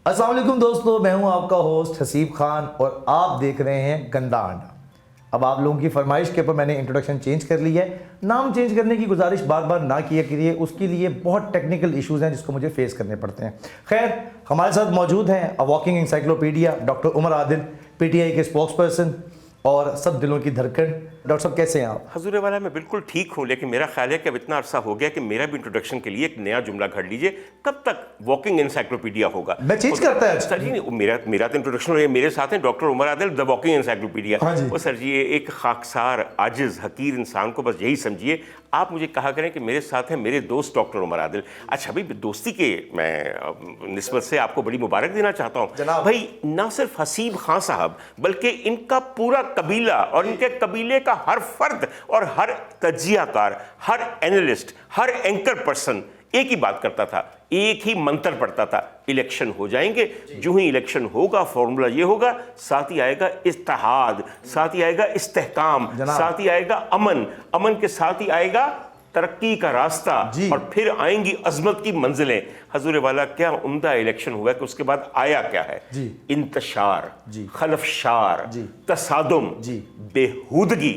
السلام علیکم دوستو، میں ہوں آپ کا ہوسٹ حسیب خان اور آپ دیکھ رہے ہیں گندا انڈا۔ اب آپ لوگوں کی فرمائش کے اوپر میں نے انٹروڈکشن چینج کر لی ہے۔ نام چینج کرنے کی گزارش بار بار نہ کیا کریے، اس کے لیے بہت ٹیکنیکل ایشوز ہیں جس کو مجھے فیس کرنے پڑتے ہیں۔ خیر، ہمارے ساتھ موجود ہیں walking encyclopedia doctor Umar Adil, P T I کے اسپوکس پرسن اور سب دلوں کی دھڑکن۔ ڈاکٹر صاحب کیسے ہیں آپ؟ حضور والا میں بالکل ٹھیک ہوں، لیکن میرا خیال ہے کہ اب اتنا عرصہ ہو گیا کہ میرا بھی انٹروڈکشن کے لیے ایک نیا جملہ گھڑ لیجئے۔ کب تک واکنگ انسائکلوپیڈیا ہوگا؟ میں چینج کرتا ہے سر جی میرا تو انٹروڈکشن ہے، میرے ساتھ ہیں ڈاکٹر عمر عادل دا واکنگ انسائکلوپیڈیا۔ وہ سر جی ایک خاکسار عاجز حقیر انسان کو بس یہی سمجھیے، آپ مجھے کہا کریں کہ میرے ساتھ ہیں میرے دوست ڈاکٹر عمر عادل۔ اچھا بھائی، دوستی کے میں نسبت سے آپ کو بڑی مبارک دینا چاہتا ہوں بھائی، نہ صرف حسیب خان صاحب بلکہ ان کا پورا قبیلہ اور ان کے قبیلے کا ہر فرد اور ہر تجزیہ کار، ہر اینالسٹ، ہر اینکر پرسن ایک ہی بات کرتا تھا، ایک ہی منتر پڑھتا تھا، الیکشن ہو جائیں گے، جو ہی الیکشن ہوگا فارمولا یہ ہوگا، ساتھ ہی آئے گا اتحاد، ساتھ ہی آئے گا استحکام، ساتھ ہی آئے گا امن کے ساتھ ہی آئے گا ترقی کا راستہ، اور پھر آئیں گی عظمت کی منزلیں۔ حضور والا کیا عمدہ الیکشن ہوا ہے کہ اس کے بعد آیا کیا ہے؟ انتشار، خلفشار، تصادم، بےہودگی،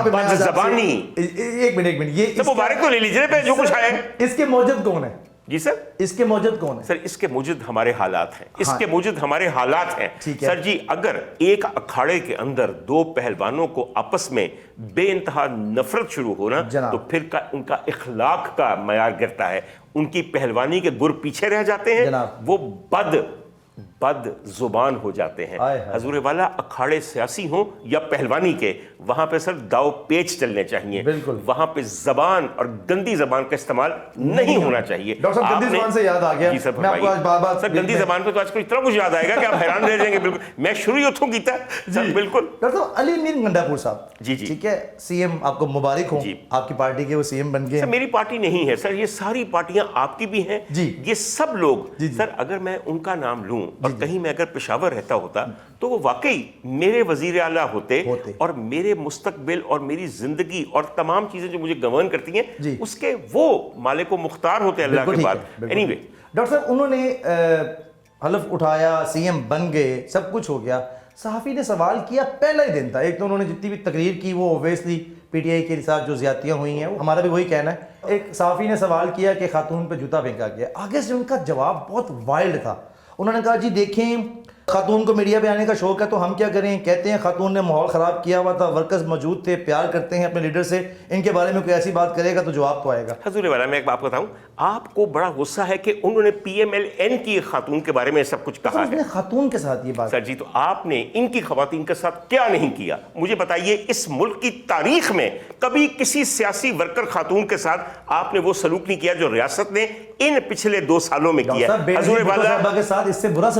بد زبانی۔ ایک منٹ یہ مبارک تو لے لیجیے پہ جو کچھ آئے۔ اس کے موجد کون ہے؟ جی سر، اس کے موجد کون ہے؟ سر اس کے موجد ہمارے حالات ہیں، اس کے موجد ہمارے حالات ہیں۔ سر جی اگر ایک اکھاڑے کے اندر دو پہلوانوں کو آپس میں بے انتہا نفرت شروع ہونا تو پھر ان کا اخلاق کا معیار گرتا ہے، ان کی پہلوانی کے گر پیچھے رہ جاتے ہیں، وہ بد زبان ہو جاتے ہیں۔ حضور والا اکھاڑے سیاسی ہوں یا پہلوانی کے، وہاں پہ سر داؤ پیچ چلنے چاہیے، وہاں پہ زبان اور گندی زبان کا استعمال نہیں ہونا چاہیے۔ ڈاکٹر صاحب گندی زبان سے یاد آ گیا، جی سر فرمائیے۔ سر گندی زبان پہ تو آج کل اتنا کچھ یاد آئے گا کہ آپ حیران رہ جائیں گے۔ بالکل میں شروع ہی اتھوں کیتا ہے۔ بالکل ڈاکٹر صاحب علی امین گنڈا پور صاحب، جی ٹھیک ہے، سی ایم آپ کو مبارک ہوں، آپ کی پارٹی کے وہ سی ایم بن گئے۔ میری پارٹی نہیں ہے سر، یہ ساری پارٹیاں آپ کی بھی ہیں، یہ سب لوگ۔ سر اگر میں ان کا نام لوں اور کہیں میں اگر پشاور رہتا ہوتا تو وہ واقعی میرے وزیر اعلیٰ ہوتے اور میرے مستقبل اور میری زندگی اور تمام چیزیں جو مجھے گورن کرتی ہیں اس کے وہ مالک و مختار ہوتے اللہ کے بعد۔ اینی وے ڈاکٹر صاحب انہوں نے حلف اٹھایا، سی ایم بن گئے، سب کچھ ہو گیا، صحافی نے سوال کیا پہلا ہی دن تھا، ایک تو انہوں نے جتنی بھی تقریر کی وہ اوبیسلی پی ٹی آئی کے ساتھ جو زیادتیاں ہوئی ہیں ہمارا بھی وہی کہنا ہے۔ ایک صحافی نے سوال کیا کہ خاتون پہ جوتا پھینکا گیا، آگے سے ان کا جواب بہت وائلڈ تھا۔ انہوں نے کہا جی دیکھیں خاتون کو میڈیا پہ آنے کا شوق ہے تو ہم کیا کریں، کہتے ہیں خاتون نے ماحول خراب کیا ہوا تھا، ورکرز موجود تھے، پیار کرتے ہیں اپنے لیڈر سے، ان کے بارے میں کوئی ایسی بات کرے گا تو جواب تو آئے گا۔ حضور والا میں ایک بات بتاؤں، آپ کو بڑا غصہ ہے کہ انہوں نے پی ایم ایل این کی خاتون کے بارے میں سب کچھ کہا ہے۔ خاتون کے ساتھ یہ بات سر جی تو آپ نے ان کی خواتین کے ساتھ کیا نہیں کیا؟ مجھے بتائیے، اس ملک کی تاریخ میں کبھی کسی سیاسی ورکر خاتون کے ساتھ آپ نے وہ سلوک نہیں کیا جو ریاست نے ان پچھلے 2 سالوں میں کیا ہے؟ حضور والا کے ساتھ اس سے برا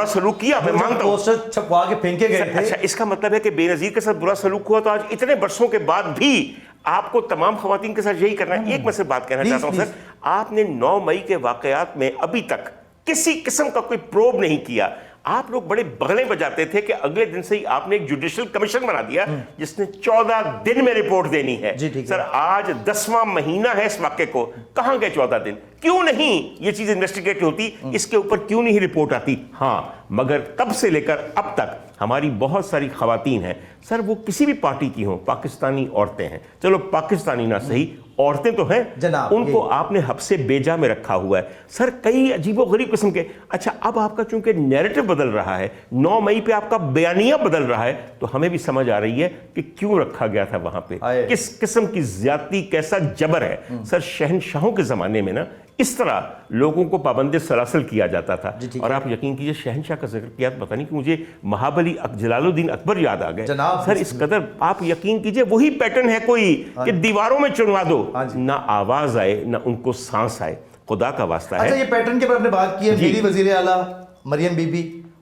سلوک کیا، میں مانتا ہوں، چھپوا کے پھینکے گئے تھے۔ اچھا اس کا مطلب ہے کہ بے نظیر کے ساتھ برا سلوک ہوا تو آج اتنے برسوں کے بعد بھی آپ کو تمام خواتین کے ساتھ یہی کرنا ہے؟ ایک میں سے بات کہنا چاہتا ہوں سر، آپ نے 9 مئی کے واقعات میں ابھی تک کسی قسم کا کوئی پروب نہیں کیا۔ آپ لوگ بڑے بغلیں بجاتے تھے کہ اگلے دن سے ہی آپ نے ایک جوڈیشل کمیشن بنا دیا جس نے 14 دن میں رپورٹ دینی ہے۔ سر آج 10واں مہینہ ہے اس واقعے کو، کہاں گئے 14 دن؟ کیوں نہیں یہ چیز انویسٹیگیٹ ہوتی؟ اس کے اوپر کیوں نہیں رپورٹ آتی؟ ہاں مگر تب سے لے کر اب تک ہماری بہت ساری خواتین ہیں سر، وہ کسی بھی پارٹی کی ہوں، پاکستانی عورتیں ہیں، چلو پاکستانی نہ صحیح عورتیں تو ہیں، ان کو آپ نے حبس بیجا میں رکھا ہوا ہے سر، کئی عجیب و غریب قسم کے۔ اچھا اب آپ کا چونکہ نیریٹو بدل رہا ہے، 9 مئی پہ آپ کا بیانیہ بدل رہا ہے، تو ہمیں بھی سمجھ آ رہی ہے کہ کیوں رکھا گیا تھا وہاں پہ، کس قسم کی زیادتی، کیسا جبر ہے۔ سر شہنشاہوں کے زمانے میں نا اس طرح لوگوں کو پابند سلاسل کیا جاتا تھا، اور آپ یقین کیجئے شہنشاہ کا ذکر کیا تو پتہ نہیں کہ مجھے مہابلی جلال الدین اکبر یاد آ گئے سر۔ اس قدر آپ یقین کیجئے وہی پیٹرن ہے کوئی کہ دیواروں میں چنوا دو، نہ آواز آئے نہ ان کو سانس آئے، خدا کا واسطہ ہے۔ اچھا یہ پیٹرن کے اوپر آپ نے بات کی ہے، میری وزیر اعلیٰ مریم بی بی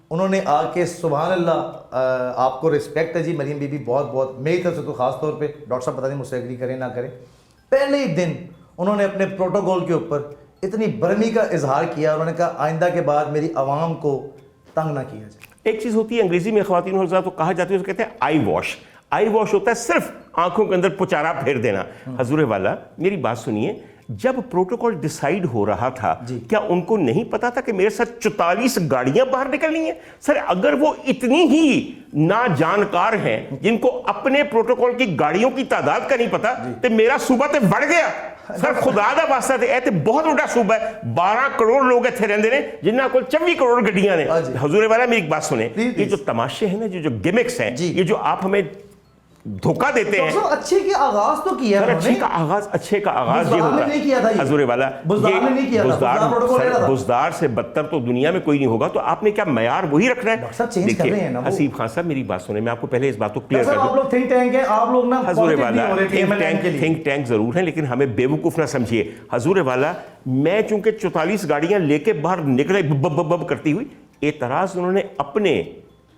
انہوں نے آ کے سبحان اللہ، آپ کو رسپیکٹ ہے جی مریم بی بی، بہت بہت میری طرف سے تو خاص طور پہ، ڈاکٹر صاحب پتہ نہیں مجھ سے ایگری کریں نہ کریں، پہلے ہی دن انہوں نے اپنے پروٹوکول کے اوپر اتنی برمی کا اظہار کیا، انہوں نے کہا آئندہ کے بعد میری عوام کو تنگ نہ کیا جائے۔ ایک چیز ہوتی ہے انگریزی میں خواتین حضرات کو کہا جاتی ہے، اسے کہتے ہیں آئی واش۔ آئی واش ہوتا ہے صرف آنکھوں کے اندر پچارا پھیر دینا۔ حضور والا میری بات سنیے، جب پروٹوکول ڈیسائیڈ ہو رہا تھا کیا ان کو نہیں پتا تھا کہ میرے ساتھ 44 گاڑیاں باہر نکلنی ہیں؟ سر اگر وہ اتنی ہی ناجانکار ہیں جن کو اپنے پروٹوکول کی گاڑیوں کی تعداد کا نہیں پتا تو میرا صوبہ تو بڑھ گیا. سر خدا دا واسطہ تے بہت بڑا صوبہ ہے, 12 کروڑ لوگ اتنے رہندے نے جنہاں کو 24 کروڑ گڈیاں نے. حضور والا میری ایک بات سنیں, یہ جو تماشے ہیں نا, جو گیمکس ہیں, یہ جو آپ ہمیں دھوکہ دیتے ہیں. اچھے کے آغاز تو کیا ہے, اچھے کا آغاز یہ ہوتا ہے حضور والا, بزدار سے بدتر تو دنیا میں کوئی نہیں ہوگا. تو آپ نے کیا معیار وہی رکھنا ہے؟ دیکھیے حسیب خان صاحب میری بات سنیں, میں آپ کو پہلے اس بات کو کلیئر کر دوں. حضور والا تھنک ٹینک ضرور ہیں لیکن ہمیں بیوقوف نہ سمجھیے. حضور والا میں چونکہ 44 گاڑیاں لے کے باہر نکلے بب کرتی ہوئی, اعتراض انہوں نے اپنے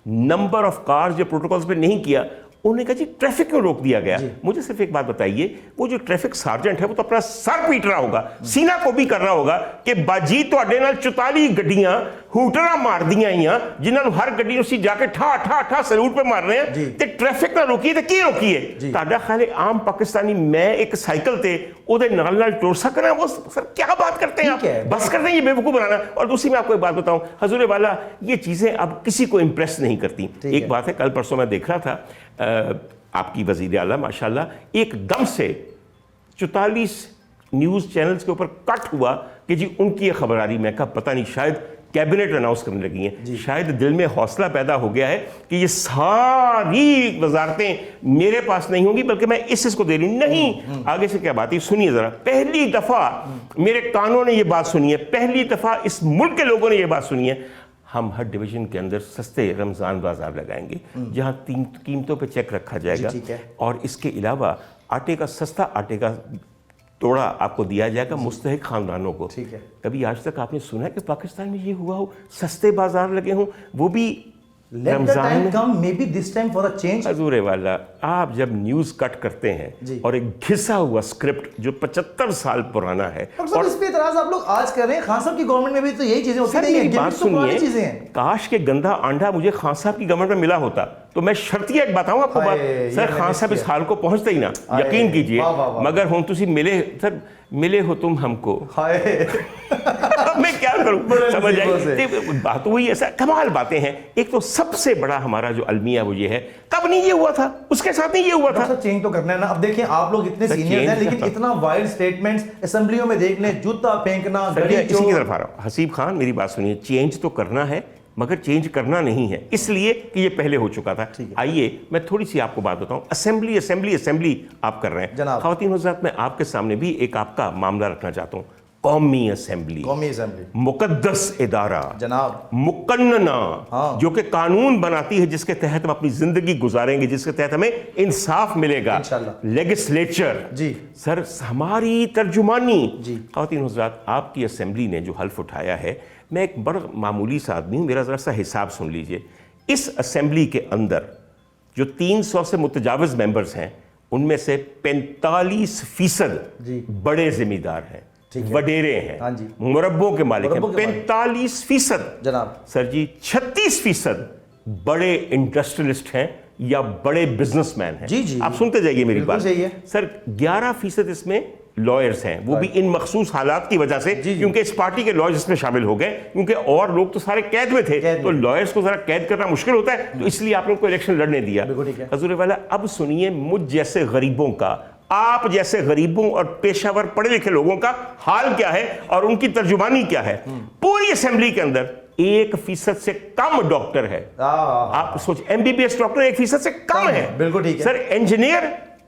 نمبر آف کارز جو پروٹوکولز پہ نہیں کیا. انہوں نے کہا جی ٹریفک کیوں روک دیا گیا؟ مجھے صرف ایک بات بتائیے, وہ جو ٹریفک سارجنٹ ہے وہ تو اپنا سر پیٹ رہا ہوگا, سینہ کو بھی کر رہا ہوگا کہ باجی تواڈے نال 44 گڈیاں ہوٹراں مار دیاں ہیاں جنہاں نوں ہر گڈی اسی جا کے ٹھا ٹھا ٹھا سلوٹ پہ مار رہے ہیں تے ٹریفک نہ روکی تے کی روکی ہے؟ تہاڈا خیال ہے عام پاکستانی میں ایک سائیکل تے او دے نال نال ٹر سکنا؟ وہ سر کیا بات کرتے ہیں آپ, بس کرتے ہیں یہ بیوقوف بنانا. اور دوسری میں آپ کو ایک بات بتاؤں حضور والا, یہ چیزیں اب کسی کو امپریس نہیں کرتی. ایک بات ہے, کل پرسوں میں دیکھ رہا تھا آپ کی وزیر اعلیٰ ماشاءاللہ ایک دم سے 44 نیوز چینلز کے اوپر کٹ ہوا کہ جی ان کی یہ خبر آ رہی. میں کہا پتہ نہیں شاید کیبنٹ اناؤنس کرنے لگی ہیں, شاید دل میں حوصلہ پیدا ہو گیا ہے کہ یہ ساری وزارتیں میرے پاس نہیں ہوں گی بلکہ میں اس کو دے رہی ہوں. نہیں, آگے سے کیا بات ہے سنیے ذرا. پہلی دفعہ میرے کانوں نے یہ بات سنی ہے, پہلی دفعہ اس ملک کے لوگوں نے یہ بات سنی ہے, ہم ہر ڈویژن کے اندر سستے رمضان بازار لگائیں گے جہاں قیمتوں پہ چیک رکھا جائے گا, اور اس کے علاوہ آٹے کا سستا آٹے کا توڑا آپ کو دیا جائے گا مستحق خاندانوں کو. کبھی آج تک آپ نے سنا ہے کہ پاکستان میں یہ ہوا ہو سستے بازار لگے ہوں, وہ بھی رمضان میں؟ حضور والا آپ جب نیوز کٹ کرتے ہیں اور ایک گھسا ہوا اسکرپٹ جو 75 سال پرانا ہے, اور اس پہ اعتراض آپ لوگ آج کر رہے ہیں. خان صاحب کی گورنمنٹ میں بھی تو یہی چیزیں ہوتی ہیں. بات سنیے, کاش کے گندا آنڈا مجھے خان صاحب کی گورنمنٹ میں ملا ہوتا تو میں شرطیہ ایک بتاؤں آپ کو بات. سر خان صاحب اس حال کو پہنچتے ہی نا, یقین کیجئے, مگر ہوں تسی ملے, سر ملے ہو تم ہم کو, میں کیا کروں, سمجھ آئی بات وہی ایسا کمال باتیں ہیں. ایک تو سب سے بڑا ہمارا جو المیہ وہ یہ ہے, تب نہیں یہ ہوا تھا, اس کے ساتھ نہیں یہ ہوا تھا. چینج تو کرنا ہے نا. اب دیکھیں آپ لوگ اتنے سینئر ہیں لیکن اتنا وائلڈ سٹیٹمنٹس اسمبلیوں میں دیکھ لیں, جوتا پھینکنا. اسی کی طرف آ رہا ہوں. حسیب خان میری بات سنیے, چینج تو کرنا ہے مگر چینج کرنا نہیں ہے اس لیے کہ یہ پہلے ہو چکا تھا. آئیے میں تھوڑی سی آپ کو بات بتاؤں. اسمبلی آپ کر رہے ہیں. خواتین حضرات, میں آپ کے سامنے بھی ایک آپ کا معاملہ رکھنا چاہتا ہوں. قومی اسمبلی مقدس ادارہ جناب, مقننہ, جو کہ قانون بناتی ہے جس کے تحت ہم اپنی زندگی گزاریں گے, جس کے تحت ہمیں انصاف ملے گا. لیجسلیچر سر ہماری ترجمانی. خواتین حضرات, آپ کی اسمبلی نے جو حلف اٹھایا ہے, میں ایک بڑا معمولی سا آدمی ہوں, میرا ذرا سا حساب سن لیجئے. اس اسمبلی کے اندر جو 300 سے متجاوز ممبرز ہیں ان میں سے 45% بڑے ذمہ دار ہیں, وڈیرے ہیں, مربوں کے مالک ہیں. 45% جناب. سر جی 36% بڑے انڈسٹریلسٹ ہیں یا بڑے بزنس مین ہیں. آپ سنتے جائیے میری بات. سر 11% اس میں لائرز ہیں, وہ بھی ان مخصوص حالات کی وجہ سے, کیونکہ اس پارٹی کے لائرز اس میں شامل ہو گئے, کیونکہ اور لوگ تو سارے قید میں تھے, تو لائرز کو ذرا قید کرنا مشکل ہوتا ہے, تو اس لیے آپ نے ان کو الیکشن لڑنے دیا. حضور والا, اب سنیے مجھ جیسے غریبوں کا, آپ جیسے غریبوں اور پیشہ ور پڑھے لکھے لوگوں کا حال کیا ہے اور ان کی ترجمانی کیا ہے. پوری اسمبلی کے اندر 1% سے کم ڈاکٹر ہے. آپ سوچ, MBBS ڈاکٹر 1% سے کم ہے. بالکل ٹھیک ہے سر. انجینئر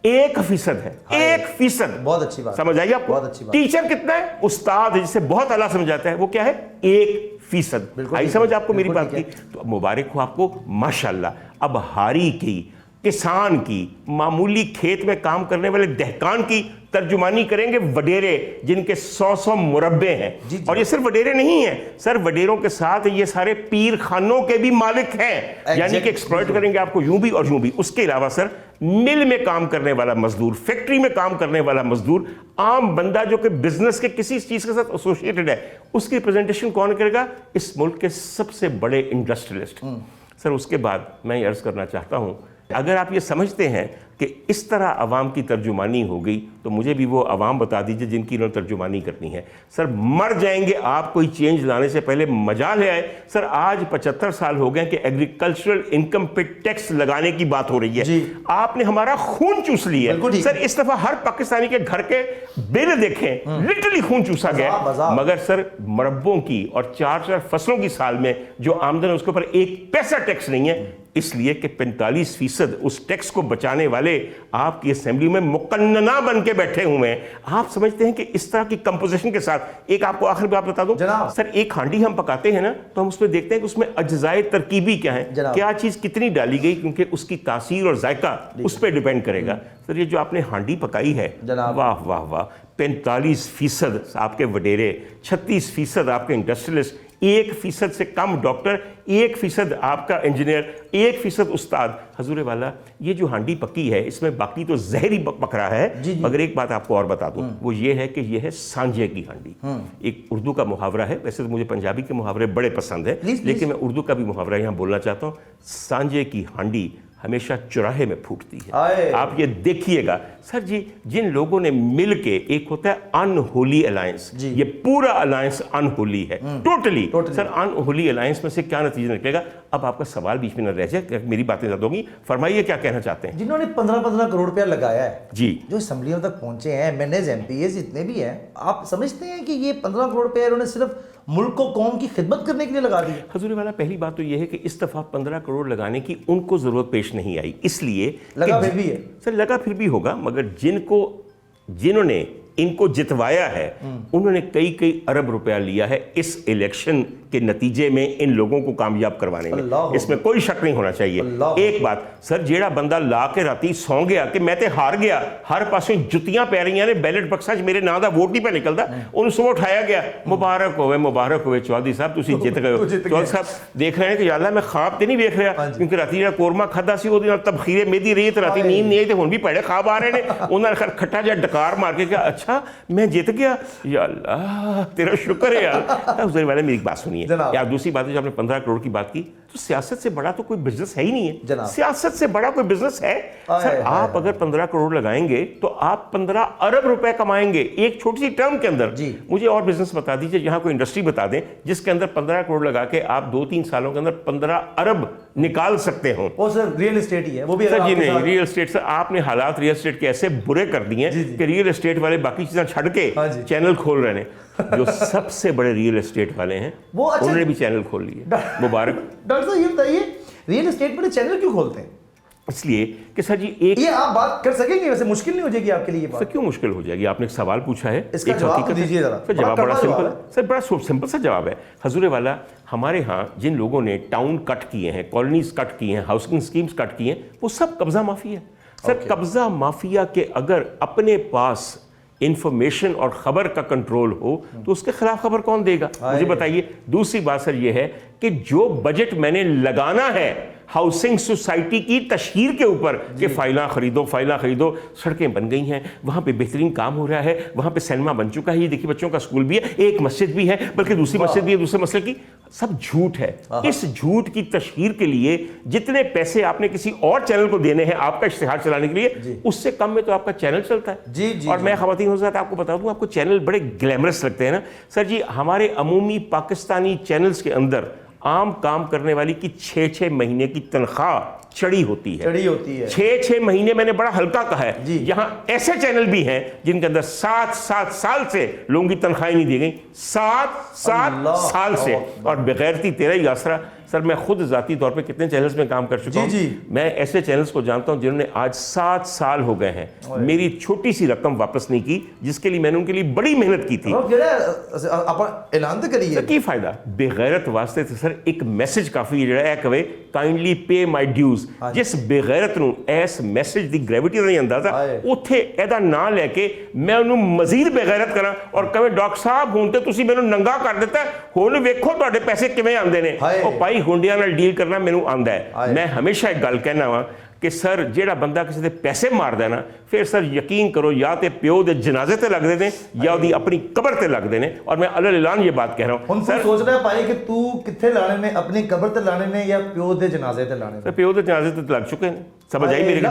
1% ہے, 1%. بہت اچھی بات, سمجھ آئیے آپ کو. ٹیچر کتنا ہے, استاد جسے بہت اعلیٰ سمجھ آتا ہے, وہ کیا ہے, 1%. آئی سمجھ آپ کو میری بات کی؟ تو مبارک ہو آپ کو ماشاءاللہ. اب ہاری کی, کسان کی, معمولی کھیت میں کام کرنے والے دہقان کی ترجمانی کریں گے وڈیرے, جن کے 100 مربے ہیں. اور یہ صرف وڈیرے نہیں ہیں سر, وڈیروں کے ساتھ یہ سارے پیر خانوں کے بھی مالک ہیں, یعنی کہ ایکسپلائٹ کریں گے آپ کو یوں بھی اور یوں بھی. اس کے علاوہ سر مل میں کام کرنے والا مزدور, فیکٹری میں کام کرنے والا مزدور, عام بندہ جو کہ بزنس کے کسی چیز کے ساتھ ایسوسیٹڈ ہے, اس کی ریپرزنٹیشن کون کرے گا, اس ملک کے سب سے بڑے انڈسٹریلسٹ. سر اس کے بعد میں یہ عرض کرنا چاہتا ہوں, اگر آپ یہ سمجھتے ہیں کہ اس طرح عوام کی ترجمانی ہو گئی تو مجھے بھی وہ عوام بتا دیجئے جن کی انہوں نے ترجمانی کرنی ہے. سر مر جائیں گے آپ کوئی چینج لانے سے پہلے مجال ہے. سر آج 75 سال ہو گئے کہ ایگریکلچرل انکم پہ ٹیکس لگانے کی بات ہو رہی ہے. آپ نے ہمارا خون چوس لیا ہے. سر اس دفعہ ہر پاکستانی کے گھر کے بل دیکھیں لٹرلی خون چوسا گیا. مگر سر مربوں کی اور 4 فصلوں کی سال میں جو آمدن ہے اس کے اوپر 1 پیسہ ٹیکس نہیں ہے, اس لیے کہ 45% اس ٹیکس کو بچانے والے آپ کی اسمبلی میں مقننہ بن کے بیٹھے ہوئے ہیں. آپ سمجھتے ہیں کہ اس طرح کی کمپوزیشن کے ساتھ ایک آپ کو آخر میں آپ بتا دوں سر, ایک ہانڈی ہم پکاتے ہیں نا تو ہم اس میں دیکھتے ہیں کہ اس میں اجزائے ترکیبی کیا ہیں, کیا چیز کتنی ڈالی گئی, کیونکہ اس کی تاثیر اور ذائقہ اس پہ ڈیپینڈ کرے گا. سر یہ جو آپ نے ہانڈی پکائی ہے, واہ واہ واہ, 45% آپ کے وڈیرے, 36% آپ کے انڈسٹریلسٹ, 1% سے کم ڈاکٹر, 1% آپ کا انجینئر, 1% استاد. حضور والا یہ جو ہانڈی پکی ہے اس میں باقی تو زہر ہی پک رہا ہے. مگر ایک بات آپ کو اور بتا دوں, وہ یہ ہے کہ یہ ہے سانجے کی ہانڈی. ایک اردو کا محاورہ ہے, ویسے تو مجھے پنجابی کے محاورے بڑے پسند ہیں لیکن میں اردو کا بھی محاورہ یہاں بولنا چاہتا ہوں. سانجے کی ہانڈی ہمیشہ چوراہے میں پھوٹتی ہے. آپ یہ دیکھیے گا سر جی, جن لوگوں نے مل کے, ایک ہوتا ہے ان ہولی الائنس, یہ پورا الائنس ان ہولی ہے ٹوٹلی. سر ان ہولی الائنس میں سے کیا نتیجہ نکلے گا؟ اب آپ کا سوال بیچ میں نہ رہ جائے, میری باتیں زیادہ ہوگی, فرمائیے کیا کہنا چاہتے ہیں. جنہوں نے 15 کروڑ روپیہ لگایا ہے جی, جو اسمبلیوں تک پہنچے ہیں, MNAs MPAs جتنے بھی ہیں, آپ سمجھتے ہیں کہ یہ 15 کروڑ روپیہ انہوں نے صرف ملک و قوم کی خدمت کرنے کے لیے لگا دی؟ حضور والا پہلی بات تو یہ ہے کہ اس دفعہ 15 کروڑ لگانے کی ان کو ضرورت پیش نہیں آئی, اس لیے لگا پھر بھی ہے. سر لگا پھر بھی ہوگا, مگر جنہوں نے ان کو جتوایا ہے انہوں نے کئی ارب روپیہ لیا ہے اس الیکشن کے نتیجے میں ان لوگوں کو کامیاب کروانے میں. اس میں کوئی شک نہیں ہونا چاہیے. ایک بات سر, جیڑا بندہ لا کے راتی سو گیا کہ میں تے ہار گیا, ہر پاسوں جتیاں پی رہی ہیں, بیلٹ بکسا میرے نام دا ووٹ نہیں پہ نکلتا, انہوں صبح اٹھایا گیا, مبارک ہوئے چودھری صاحب تسی جت گئے ہو. چودھری صاحب دیکھ رہے ہیں کہ یا اللہ میں خواب تے نہیں دیکھ رہا, کیونکہ راتی جڑا قورمہ کھدا سی وہ تبخیر میدی رہی تے راتی نیند نہیں آئی تے ہن بھی پیڑے خواب آ رہے ہیں. انہاں نے کھٹا جا ڈکار مار کے کہا اچھا میں جت گیا, یا اللہ تیرا شکر ہے یار. حضور والے میری بات سنیے یار. دوسری بات ہے, جو آپ نے 15 کروڑ کی بات کی, تو سیاست سے بڑا تو کوئی بزنس ہے ہی نہیں ہے. سیاست سے بڑا کوئی بزنس ہے سر؟ آپ اگر 15 کروڑ لگائیں گے تو آپ 15 ارب روپے کمائیں گے ایک چھوٹی سی ٹرم کے اندر. مجھے اور بزنس بتا دیجئے, یہاں کوئی انڈسٹری بتا دیں جس کے اندر 15 کروڑ لگا کے آپ 2-3 سالوں کے اندر 15 ارب نکال سکتے ہوں. وہ سر ریئل اسٹیٹ ہی ہے وہ بھی. جی نہیں, ریئل اسٹیٹ سر آپ نے حالات ریئل اسٹیٹ کے ایسے برے کر دیے ہیں کہ ریئل اسٹیٹ والے باقی چیزیں چھڑ کے چینل کھول رہے ہیں. جو سب سے بڑے ریئل اسٹیٹ والے ہیں انہوں نے بھی چینل کھول لیے. مبارک. ڈاکٹر صاحب یہ بتائیے, ریئل اسٹیٹ پر چینل کیوں کھولتے ہیں؟ اس لیے کہ سر جی ایک, یہ آپ بات کر سکیں گے, ویسے مشکل نہیں ہو جائے گی آپ کے لیے یہ بات؟ کیوں مشکل ہو جائے گی؟ آپ نے ایک سوال پوچھا ہے, اس کا جواب دیجیے ذرا. سر جواب بڑا سمپل ہے سر, بڑا سمپل سا جواب ہے. حضور والا ہمارے ہاں جن لوگوں نے ٹاؤن کٹ کیے ہیں, کالونیز کٹ کیے ہیں, ہاؤسنگ اسکیمز کٹ کیے ہیں, وہ سب قبضہ مافیا ہے. سر قبضہ مافیا کے اگر اپنے پاس انفارمیشن اور خبر کا کنٹرول ہو تو اس کے خلاف خبر کون دے گا؟ مجھے بتائیے. دوسری بات سر یہ ہے کہ جو بجٹ میں نے لگانا ہے ہاؤسنگ سوسائٹی کی تشہیر کے اوپر کہ فائلاں خریدو, سڑکیں بن گئی ہیں, وہاں پہ بہترین کام ہو رہا ہے, وہاں پہ سینما بن چکا ہے, یہ دیکھیے بچوں کا اسکول بھی ہے, ایک مسجد بھی ہے, بلکہ دوسری مسجد بھی ہے دوسرے مسئلے کی. سب جھوٹ ہے. اس جھوٹ کی تشہیر کے لیے جتنے پیسے آپ نے کسی اور چینل کو دینے ہیں آپ کا اشتہار چلانے کے لیے, اس سے کم میں تو آپ کا چینل چلتا ہے. اور میں خواتین حضرات آپ کو بتا دوں, آپ کو چینل بڑے گلیمرس لگتے ہیں نا سر جی. ہمارے عمومی پاکستانی چینلز کے اندر عام کام کرنے والی کی 6 مہینے کی تنخواہ چڑی ہوتی ہے. 6 مہینے میں نے بڑا ہلکا کہا ہے. یہاں ایسے چینل بھی ہیں جن کے اندر 7 سال سے لوگوں کی تنخواہیں نہیں دی گئی, 7 سال سے. اور بغیرتی تیرا ہی آسرا. سر میں خود ذاتی طور پہ کتنے چینلز میں کام کر چکا ہوں. میں ایسے چینلز کو جانتا ہوں جنہوں نے آج 7 سال ہو گئے ہیں میری چھوٹی سی رقم واپس نہیں کی, جس کے لیے میں نے ان کے لیے بڑی محنت کی تھی. اعلان تو کریے. کی فائدہ بغیرت واسطے تو سر ایک میسج کافی جڑا ہے کہ کائنڈلی پے مائی ڈیوز. جس بغیرت نو ایس میسج دی گریویٹی نہیں اندازہ اوتھے ایدا نہ لے کے میں انہوں مزید بغیرت کرا اور کہے ڈاکٹر صاحب ہوں تے تسی مینوں ننگا کر دیتا ہے, ہن ویکھو تواڈے پیسے کیویں آندے نے. او بھائی ہونڈیاں نال ڈیل کرنا مینوں آندا ہے. میں ہمیشہ ایک گل کہنا وا کہ سر جیڑا بندہ کسی دے پیسے مار دے نا, پھر سر یقین کرو یا تے پیو دے جنازے تے لگ دے دیں یا دی اپنی قبر تے لگ دے نے. اور میں علل اعلان یہ بات کہہ رہا ہوں. سر سوچ رہا ہے پائی کہ تو کتھے لانے نے, اپنی قبر تے لانے نے یا پیو دے جنازے تے لانے نے؟ پیو دے جنازے تے لگ چکے ہیں ਸਮਝ ਆਈ ਮੇਰੀ ਗੱਲ?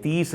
30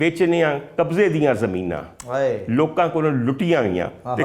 ਵੇਚਣੀਆਂ ਕਬਜ਼ੇ ਦੀਆਂ ਜ਼ਮੀਨਾਂ ਲੋਕਾਂ ਕੋਲੋਂ ਲੁੱਟੀਆਂ ਗਈਆਂ ਤੇ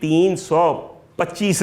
325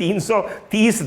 330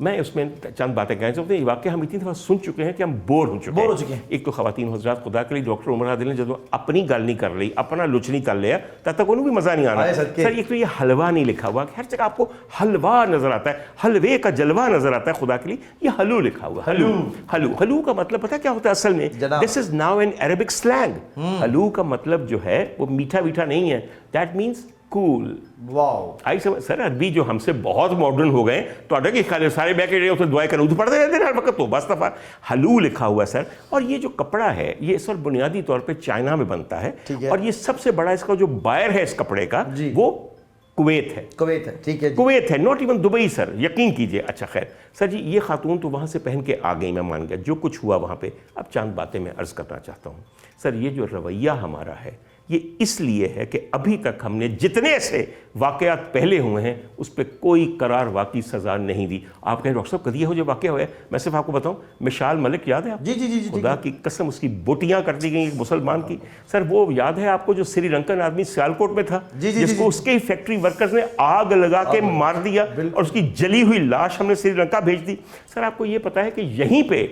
میں اس میں چند باتیں کہنا چاہتا ہوں. یہ واقعہ ہم اتنی دفعہ سن چکے ہیں کہ ہم بور ہو چکے ہیں. ایک تو خواتین حضرات خدا کے لیے ڈاکٹر عمر عادل نے جب اپنی گل نہیں کر رہی, اپنا لچ نہیں کر لیا, تب تک انہوں بھی مزہ نہیں آنا. سر ایک تو یہ حلوہ نہیں لکھا ہوا, ہر جگہ آپ کو حلوہ نظر آتا ہے, حلوے کا جلوہ نظر آتا ہے, خدا کے لیے یہ حلو لکھا ہوا. حلو کا مطلب پتہ کیا ہوتا ہے اصل میں؟ This is now an Arabic slang. حلو کا مطلب جو ہے وہ میٹھا میٹھا نہیں ہے, دیٹ مینس کول. واو آئی سمجھ سر. عربی جو ہم سے بہت ماڈرن ہو گئے تو اڈا کہ سارے بیٹھ کے اسے دعائیں کریں, تو پڑھتے رہتے ہیں ہر وقت, تو بس دفعہ حلو لکھا ہوا ہے سر. اور یہ جو کپڑا ہے یہ اس وقت بنیادی طور پہ چائنا میں بنتا ہے, اور یہ سب سے بڑا اس کا جو بائر ہے اس کپڑے کا وہ کویت ہے. ٹھیک ہے, کویت ہے, ناٹ ایون دبئی سر, یقین کیجئے. اچھا خیر سر جی, یہ خاتون تو وہاں سے پہن کے آ گئی, میں مان گیا جو کچھ ہوا وہاں پہ. اب چند باتیں میں عرض کرنا چاہتا ہوں. سر یہ جو رویہ ہمارا ہے یہ اس لیے ہے کہ ابھی تک ہم نے جتنے ایسے واقعات پہلے ہوئے ہیں اس پہ کوئی قرار واقعی سزا نہیں دی. آپ کہیں ڈاکٹر صاحب کدی ہو جو واقعہ ہوا ہے, میں صرف آپ کو بتاؤں, مشال ملک یاد ہے آپ؟ جی خدا کی قسم اس کی بوٹیاں کر دی گئیں ایک مسلمان کی. سر وہ یاد ہے آپ کو جو سری لنکن آدمی سیالکوٹ میں تھا, جس کو اس کے فیکٹری ورکرز نے آگ لگا کے مار دیا اور اس کی جلی ہوئی لاش ہم نے سری لنکا بھیج دی. سر آپ کو یہ پتا ہے کہ یہیں پہ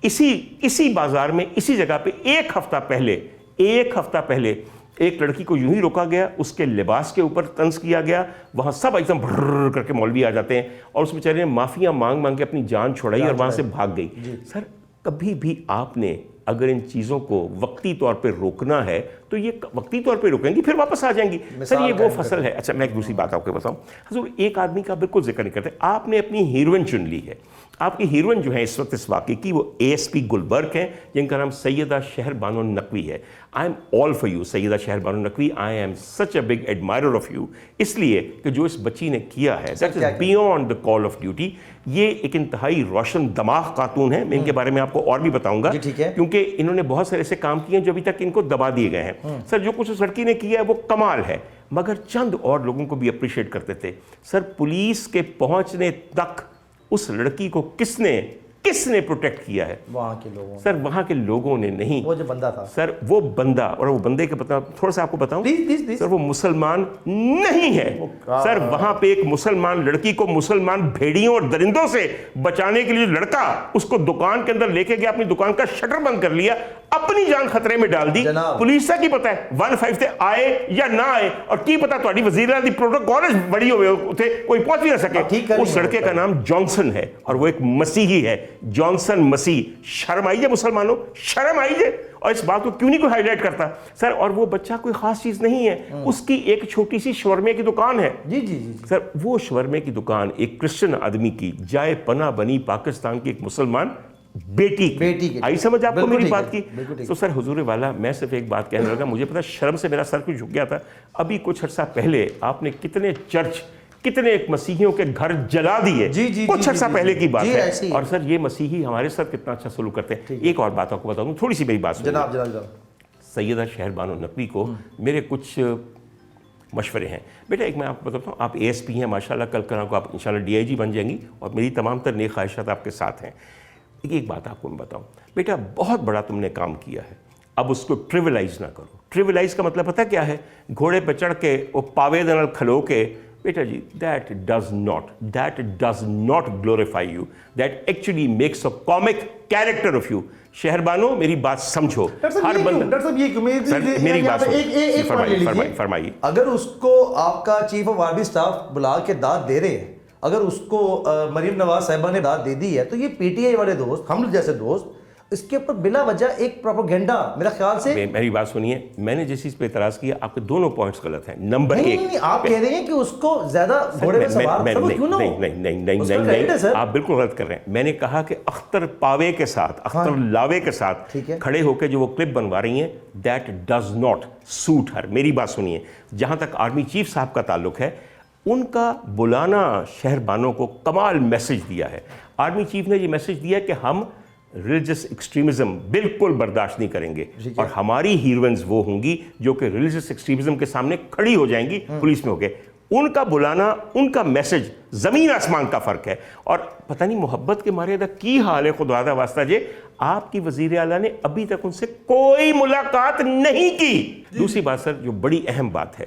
اسی بازار میں اسی جگہ پہ ایک ہفتہ پہلے ایک لڑکی کو یوں ہی روکا گیا, اس کے لباس کے اوپر طنز کیا گیا, وہاں سب ایک دم بھر کر کے مولوی آ جاتے ہیں اور اس بیچارے نے معافیاں مانگ کے اپنی جان چھڑائی اور وہاں سے بھاگ گئی. سر کبھی بھی آپ نے اگر ان چیزوں کو وقتی طور پہ روکنا ہے تو یہ وقتی طور پہ روکیں گی پھر واپس آ جائیں گی. سر یہ وہ فصل ہے. اچھا میں ایک دوسری بات آپ کو بتاؤں. حضور ایک آدمی کا بالکل ذکر نہیں کرتے, آپ نے اپنی ہیروئن چن لی ہے. آپ کی ہیروئن جو ہے اس وقت اس واقعے کی وہ ASP گلبرگ ہیں, جن کا نام سیدہ شہر بانو نقوی ہے. I am all for you Syeda Shehr Bano Naqvi, I am such a big admirer of you, اس لیے کہ جو اس بچی نے کیا ہے that is beyond the call of duty. یہ ایک انتہائی روشن دماغ خاتون ہے, میں ان کے بارے میں آپ کو اور بھی بتاؤں گا کیونکہ انہوں نے بہت سارے ایسے کام کیے ہیں جو ابھی تک ان کو دبا دیے گئے ہیں. سر جو کچھ اس لڑکی نے کیا ہے وہ کمال ہے, مگر چند اور لوگوں کو بھی اپریشیٹ کرتے تھے. سر پولیس کے پہنچنے تک اس لڑکی کو کس نے پروٹیکٹ کیا ہے؟ وہاں کے لوگوں. سر وہاں کے لوگوں نے نہیں, وہ جو بندہ تھا سر, وہ بندہ, اور وہ بندے کا پتہ تھوڑا سا آپ کو بتاؤں سر, وہ مسلمان نہیں ہے. سر وہاں پہ ایک مسلمان لڑکی کو مسلمان بھیڑیوں اور درندوں سے بچانے کے لیے لڑکا اس کو دکان کے اندر لے کے گیا, اپنی دکان کا شٹر بند کر لیا, اپنی جان خطرے میں ڈال دی. پولیس کا کی پتہ ہے 1-5 سے آئے یا نہ آئے, اور کی پتہ تھوڑی وزیر اعظم پروٹوکول بڑی ہوئے تھے, کوئی پہنچ بھی نہ سکے. اس لڑکے کا نام جانسن ہے اور وہ ایک مسیحی ہے, جانسن مسیح. شرم آئی جائے مسلمانوں, شرم آئی جائے. اور اس بات کو کیوں نہیں کوئی ہائی لائٹ کرتا سر؟ اور وہ بچہ کوئی خاص چیز نہیں ہے, اس کی ایک چھوٹی سی شورمے کی دکان ہے. جی سر وہ شورمے کی دکان ایک کرسچن آدمی کی جائے پناہ بنی پاکستان کی ایک مسلمان بیٹی کی. آئی سمجھ آپ کو میری بات کی؟ تو سر حضور والا میں صرف ایک بات کہنے لگا, مجھے پتا شرم سے میرا سر کچھ جھک گیا تھا. ابھی کچھ عرصہ پہلے آپ نے کتنے چرچ, کتنے ایک مسیحیوں کے گھر جلا دیے, کچھ عرصہ پہلے کی بات ہے. اور سر یہ مسیحی ہمارے ساتھ کتنا اچھا سلوک کرتے ہیں. ایک اور بات آپ کو بتاؤں, تھوڑی سی میری بات سنیں. جناب سیدہ شہر بانو نقوی کو میرے کچھ مشورے ہیں. بیٹا ایک میں آپ کو بتاتا ہوں, آپ ASP ہیں ماشاءاللہ, کل کل کو آپ انشاءاللہ DIG بن جائیں گی, اور میری تمام تر نیک خواہشات آپ کے ساتھ ہیں. ایک بات آپ کو میں بتاؤں, بیٹا بہت بڑا تم نے کام کیا ہے, اب اس کو ٹریولائز نہ کرو. ٹریولائز کا مطلب پتہ کیا ہے؟ گھوڑے پہ چڑھ کے وہ پاوے دنل کھلو کے, بیٹا جی that does not glorify you, that actually makes a comic character of you. شہر بانو میری بات سمجھو. ہر بندہ میری بات فرمائیے. اگر اس کو آپ کا چیف آف آرمی اسٹاف بلا کے داد دے رہے ہیں, اگر اس کو مریم نواز صاحبہ نے داد دے دی ہے, تو یہ PTI والے دوست, ہم جیسے دوست, اس کے اوپر بلا وجہ ایک پروپیگنڈا میرا خیال سے. میری بات سنیے, میں نے جس چیز پہ اعتراض کیا, آپ کے دونوں پوائنٹس غلط ہیں. نمبر 1, آپ کہہ رہے ہیں کہ اس کو زیادہ گھوڑے میں سوار نہیں, آپ بالکل غلط کر رہے ہیں. میں نے کہا کہ اختر پاوے کے ساتھ, اختر لاوے کے ساتھ کھڑے ہو کے جو وہ کلپ بنوا رہی ہیں, دیٹ ڈز ناٹ سوٹ ہر. میری بات سنیے, جہاں تک آرمی چیف صاحب کا تعلق ہے, ان کا بلانا شہر بانوں کو کمال میسج دیا ہے. آرمی چیف نے یہ میسج دیا کہ ہم ریلیجس ایکسٹریمزم بالکل برداشت نہیں کریں گے, اور ہماری ہیروئنز وہ ہوں گی جو کہ ریلیجس ایکسٹریمزم کے سامنے کھڑی ہو جائیں گی پولیس میں ہو کے. ان کا بلانا, ان کا میسج زمین آسمان کا فرق ہے. اور پتہ نہیں محبت کے مارے دا کی حال ہے خدا دا واسطہ جے, آپ کی وزیر اعلیٰ نے ابھی تک ان سے کوئی ملاقات نہیں کی. دوسری بات سر, جو بڑی اہم بات ہے,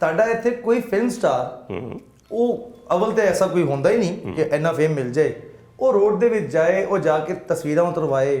ਤੁਹਾਡਾ ਇੱਥੇ ਕੋਈ ਫਿਲਮ ਸਟਾਰ ਉਹ ਅਵਲ ਤੇ ਐਸਾ ਕੋਈ ਹੁੰਦਾ ਹੀ ਨਹੀਂ ਕਿ ਇੰਨਾ ਫੇਮ ਮਿਲ ਜਾਏ, ਉਹ ਰੋਡ ਦੇ ਵਿੱਚ ਜਾਏ, ਉਹ ਜਾ ਕੇ ਤਸਵੀਰਾਂ ਉਤਰਵਾਏ,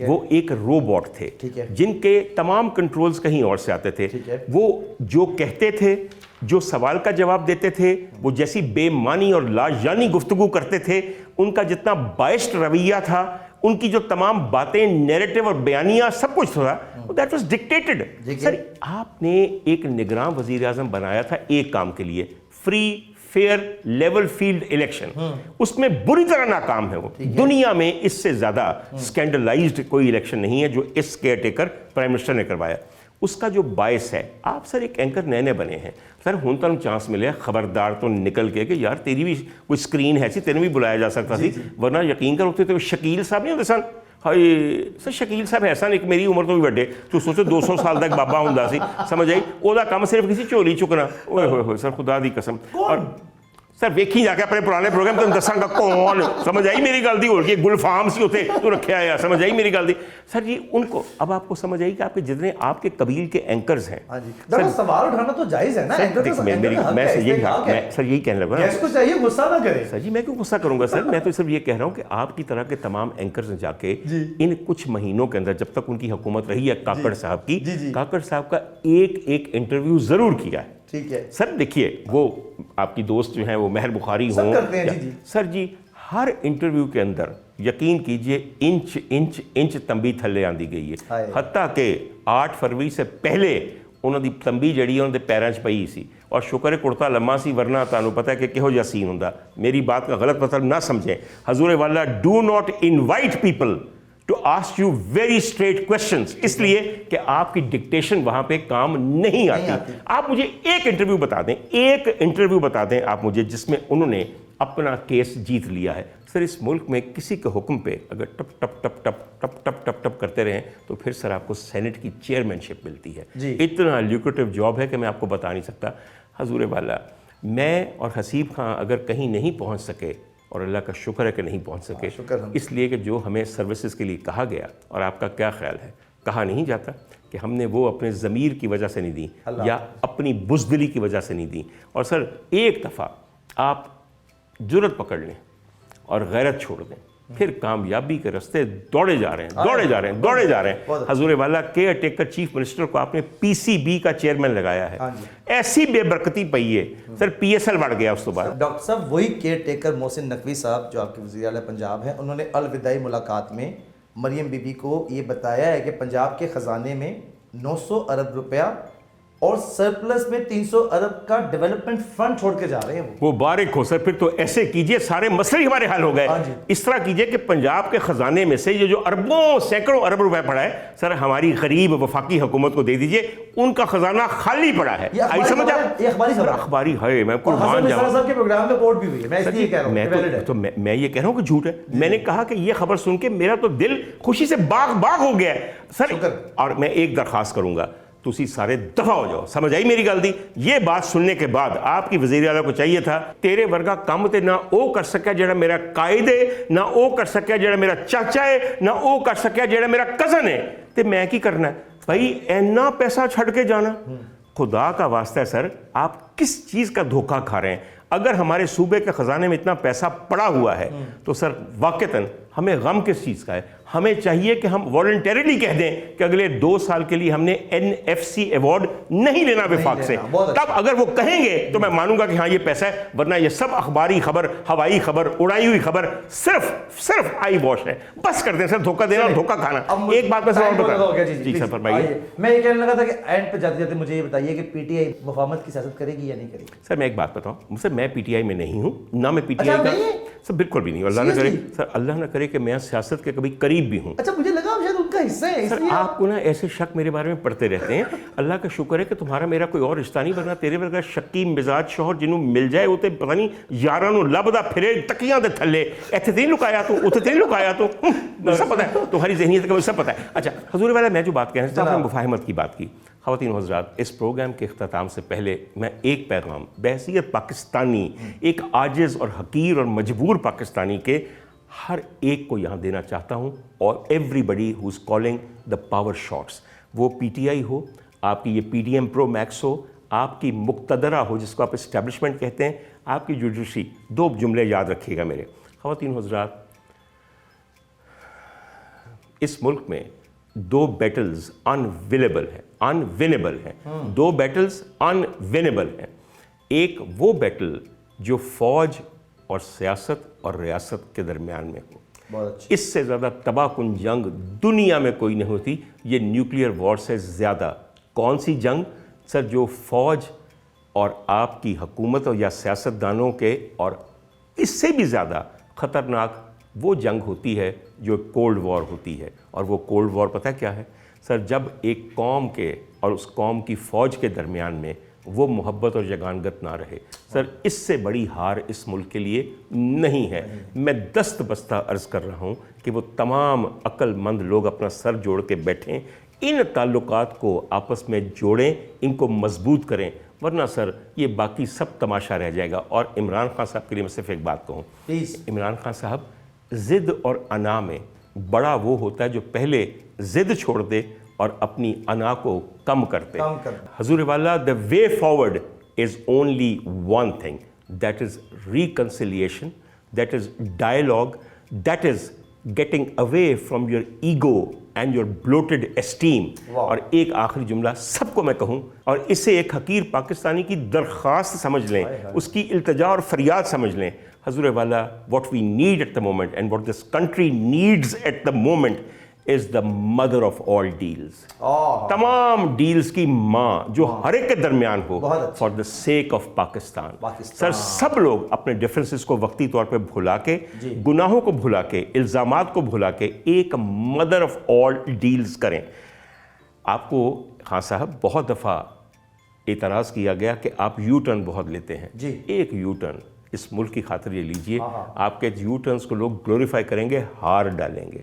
وہ ایک روبوٹ تھے جن کے تمام کنٹرولز کہیں اور سے آتے تھے. وہ جو کہتے تھے, جو سوال کا جواب دیتے تھے, وہ جیسی بے معنی اور لاجانی گفتگو کرتے تھے, ان کا جتنا بائسڈ رویہ تھا, ان کی جو تمام باتیں, نیریٹو اور بیانیہ سب کچھ تھا, دیٹ واز ڈکٹیٹڈ. سر آپ نے ایک نگراں وزیر اعظم بنایا تھا ایک کام کے لیے, free fair level field election. اس میں بری طرح ناکام ہے وہ. دنیا میں اس سے زیادہ سکینڈلائزڈ کوئی الیکشن نہیں ہے جو اس کیئر ٹیکر پرائم منسٹر نے کروایا. اس کا جو باعث ہے, آپ سر ایک اینکر نئے بنے ہیں سر, ہوں تم چانس ملے خبردار تو نکل کے کہ یار تیری بھی کوئی سکرین ہے سی, تیرے بھی بلایا جا سکتا سی, ورنہ یقین کر ہوتے تو شکیل صاحب نہیں ہوتے سن. ہائے سر شکیل صاحب ایسا نہیں کہ میری عمر تو بھی بڑے, تو سوچو 200 سال تک بابا ہوں سی, سمجھ آئی, وہ کام صرف کسی چولی چکنا. اوئے ہوئے ہوئے سر خدا دی قسم. اور سر ویکھی جا کے اپنے پرانے پروگرام تم دساں گا کون, سمجھ آئی میری گل دی, اور کہ گلفام سی ہوتے تو رکھیا ہے, سمجھ آئی میری گل دی. سر جی ان کو اب آپ کو سمجھ آئی کہ آپ کے جتنے آپ کے قبیل کے اینکرز ہیں, سوال اٹھانا تو جائز ہے نا, میں سر یہی کہنے لگا اس کو چاہیے غصہ نہ کرے. سر جی میں کیوں غصہ کروں گا سر, میں تو صرف یہ کہہ رہا ہوں کہ آپ کی طرح کے تمام اینکرز نے جا کے ان کچھ مہینوں کے اندر, جب تک ان کی حکومت رہی ہے کاکڑ صاحب کی, کاکڑ صاحب کا ایک انٹرویو ضرور کیا ہے. ٹھیک ہے سر دیکھیے, وہ آپ کی دوست جو ہیں وہ مہر بخاری ہوں سر جی, ہر انٹرویو کے اندر یقین کیجئے انچ انچ انچ تنبی تھلے آندی گئی ہے. حتیٰ کہ 8 فروری سے پہلے انہوں دی تنبی جڑی انہوں دے پیراں چ پئی سی, اور شکر ہے کرتا لمحہ سی, ورنہ تانوں پتہ ہے کہ کہو جا سین ہوندا. میری بات کا غلط مطلب نہ سمجھیں حضور والا, do not invite people to ask you very straight questions, اس لیے کہ آپ کی ڈکٹیشن وہاں پہ کام نہیں آتی. آپ مجھے ایک انٹرویو بتا دیں آپ مجھے جس میں انہوں نے اپنا کیس جیت لیا ہے. سر اس ملک میں کسی کے حکم پہ اگر ٹپ ٹپ ٹپ ٹپ ٹپ ٹپ ٹپ ٹپ کرتے رہیں تو پھر سر آپ کو سینٹ کی چیئرمین شپ ملتی ہے. اتنا لیوکریٹو جاب ہے کہ میں آپ کو بتا نہیں سکتا. حضور والا, میں اور حسیب خان اگر کہیں نہیں پہنچ سکے, اور اللہ کا شکر ہے کہ نہیں پہنچ سکے, اس لیے کہ جو ہمیں سروسز کے لیے کہا گیا, اور آپ کا کیا خیال ہے, کہا نہیں جاتا کہ ہم نے وہ اپنے ضمیر کی وجہ سے نہیں دی یا اپنی بزدلی کی وجہ سے نہیں دی. اور سر ایک دفعہ آپ جرأت پکڑ لیں اور غیرت چھوڑ دیں, پھر کامیابی کے راستے دوڑے جا رہے ہیں. حضور والا کیئر ٹیکر چیف منسٹر کو آپ نے پی سی بی کا چیئرمین لگایا ہے. ایسی بے برکتی پئی ہے سر, پی ایس ایل بڑھ گیا اس تو بعد. ڈاکٹر صاحب وہی کیئر ٹیکر محسن نقوی صاحب جو آپ کے وزیر اعلیٰ پنجاب ہیں, انہوں نے الوداعی ملاقات میں مریم بی بی کو یہ بتایا ہے کہ پنجاب کے خزانے میں 900 ارب روپیہ اور سرپلس میں 300 ارب کا ڈیولپمنٹ فنڈ چھوڑ کے جا رہے ہیں. وہ مبارک ہو سر, پھر تو ایسے کیجئے سارے مسئلے ہی ہمارے حل ہو گئے. اس طرح کیجئے کہ پنجاب کے خزانے میں سے یہ جو اربوں سینکڑوں ارب روپے پڑا ہے سر, ہماری غریب وفاقی حکومت کو دے دیجئے, ان کا خزانہ خالی پڑا ہے. آئی سمجھ آپ, اخباری ہے, میں قربان جاؤں صاحب کے پروگرام میں رپورٹ بھی ہوئی ہے, میں اس لیے کہہ رہا ہوں. تو میں یہ کہہ رہا ہوں کہ جھوٹ ہے. میں نے کہا کہ یہ خبر سن کے میرا تو دل خوشی سے باغ ہو گیا ہے سر. اور میں ایک درخواست کروں گا, تسی سارے دفع ہو جاؤ, سمجھ آئی میری گل دی. یہ بات سننے کے بعد آپ کی وزیر اعلیٰ کو چاہیے تھا, تیرے ورگا کام تے نہ او کر سکیا جڑا میرا قائد ہے, نہ او کر سکیا جڑا میرا چاچا ہے, نہ او کر سکیا جڑا میرا کزن ہے, تے میں کی کرنا ہے بھائی, اینا پیسہ چھڑ کے جانا. خدا کا واسطہ ہے سر, آپ کس چیز کا دھوکہ کھا رہے ہیں؟ اگر ہمارے صوبے کے خزانے میں اتنا پیسہ پڑا ہوا ہے تو سر واقعتاً ہمیں غم کس چیز کا ہے؟ ہمیں چاہیے کہ ہم والنٹیرلی کہہ دیں کہ اگلے 2 سال کے لیے ہم نے NFC ایوارڈ نہیں لینا وفاق سے. تب اگر وہ کہیں گے تو میں مانوں گا کہ ہاں یہ پیسہ ہے, ورنہ یہ سب اخباری خبر, ہوائی خبر, اڑائی ہوئی خبر صرف آئی واش ہے. بس کر دیں سر, دھوکہ دینا اور دھوکہ کھانا. ایک بات میں سر اور بتا, جی سر فرمائیے. میں یہ کہنے لگا تھا کہ اینڈ پہ جاتے جاتے مجھے یہ بتائیے کہ پی ٹی آئی مفاہمت کی سیاست کرے گی یا نہیں کرے گی؟ سر میں ایک بات بتاؤں, سر میں پی ٹی آئی میں نہیں ہوں, نہ میں پی ٹی آئی کا, سر بالکل بھی نہیں. اللہ نہ کرے سر, اللہ نہ کرے کہ میں سیاست کے کبھی قریب بھی ہوں. اچھا مجھے لگا شاید ان کا حصہ ہے. سر آپ کو نا ایسے شک میرے بارے میں پڑھتے رہتے ہیں. اللہ کا شکر ہے کہ تمہارا میرا کوئی اور رشتہ نہیں بنا. تیرے ورگا شکی مزاج شوہر جنوں مل جائے وہ پتہ نہیں یاراں نوں لبدا پھرے تکیاں دے تھلے, ایتھے تے لکایا تو اوتھے تے لکایا تو, سب پتہ ہے تمہاری ذہنیت کا سب پتہ ہے. اچھا حضور والا, میں جو بات کہنا چاہتا ہوں, مفاہمت کی بات کی. خواتین و حضرات, اس پروگرام کے اختتام سے پہلے میں ایک پیغام بحیثیت پاکستانی, ایک عاجز اور حقیر اور مجبور پاکستانی کے ہر ایک کو یہاں دینا چاہتا ہوں, اور everybody who is calling the power shots. وہ پی ٹی آئی ہو, آپ کی یہ P D M pro max ہو, آپ کی مقتدرہ ہو جس کو آپ اسٹیبلشمنٹ کہتے ہیں, آپ کی جوڈیشری, 2 جملے یاد رکھیے گا میرے. خواتین و حضرات, اس ملک میں 2 بیٹلز انوینیبل ہیں 2 بیٹلز انوینیبل ہیں. ایک وہ بیٹل جو فوج اور سیاست اور ریاست کے درمیان میں ہو. بہت اچھی. اس سے زیادہ تباہ کن جنگ دنیا میں کوئی نہیں ہوتی. یہ نیوکلیئر وار سے زیادہ. کون سی جنگ سر؟ جو فوج اور آپ کی حکومت یا سیاستدانوں کے، اور اس سے بھی زیادہ خطرناک وہ جنگ ہوتی ہے جو کولڈ وار ہوتی ہے. اور وہ کولڈ وار پتہ کیا ہے سر؟ جب ایک قوم کے اور اس قوم کی فوج کے درمیان میں وہ محبت اور یگانگت نہ رہے. سر اس سے بڑی ہار اس ملک کے لیے نہیں ہے. میں دست بستہ عرض کر رہا ہوں کہ وہ تمام عقل مند لوگ اپنا سر جوڑ کے بیٹھیں، ان تعلقات کو آپس میں جوڑیں، ان کو مضبوط کریں، ورنہ سر یہ باقی سب تماشا رہ جائے گا. اور عمران خان صاحب کے لیے میں صرف ایک بات کہوں. عمران خان صاحب، ضد اور انا میں بڑا وہ ہوتا ہے جو پہلے ضد چھوڑ دے اور اپنی انا کو کم کرتے. حضور والا، the way forward is only one thing, that is reconciliation, that is dialogue, that is getting away from your ego and your bloated esteem. اور ایک آخری جملہ سب کو میں کہوں، اور اسے ایک حقیر پاکستانی کی درخواست سمجھ لیں، اس کی التجا اور فریاد سمجھ لیں. حضور والا، what we need at the moment and what this country needs at the moment is the mother of all deals. تمام ڈیلز کی ماں جو ہر ایک کے درمیان ہو، for the sake of Pakistan. سر سب لوگ اپنے ڈفرینسز کو وقتی طور پہ بھلا کے، گناہوں کو بھلا کے، الزامات کو بھلا کے ایک مدر آف آل ڈیلز کریں. آپ کو خان صاحب بہت دفعہ اعتراض کیا گیا کہ آپ یو ٹرن بہت لیتے ہیں. ایک یو ٹرن اس ملک کی خاطر یہ لیجئے. آپ کے یو ٹرنز کو لوگ گلوریفائی کریں گے، ہار ڈالیں گے.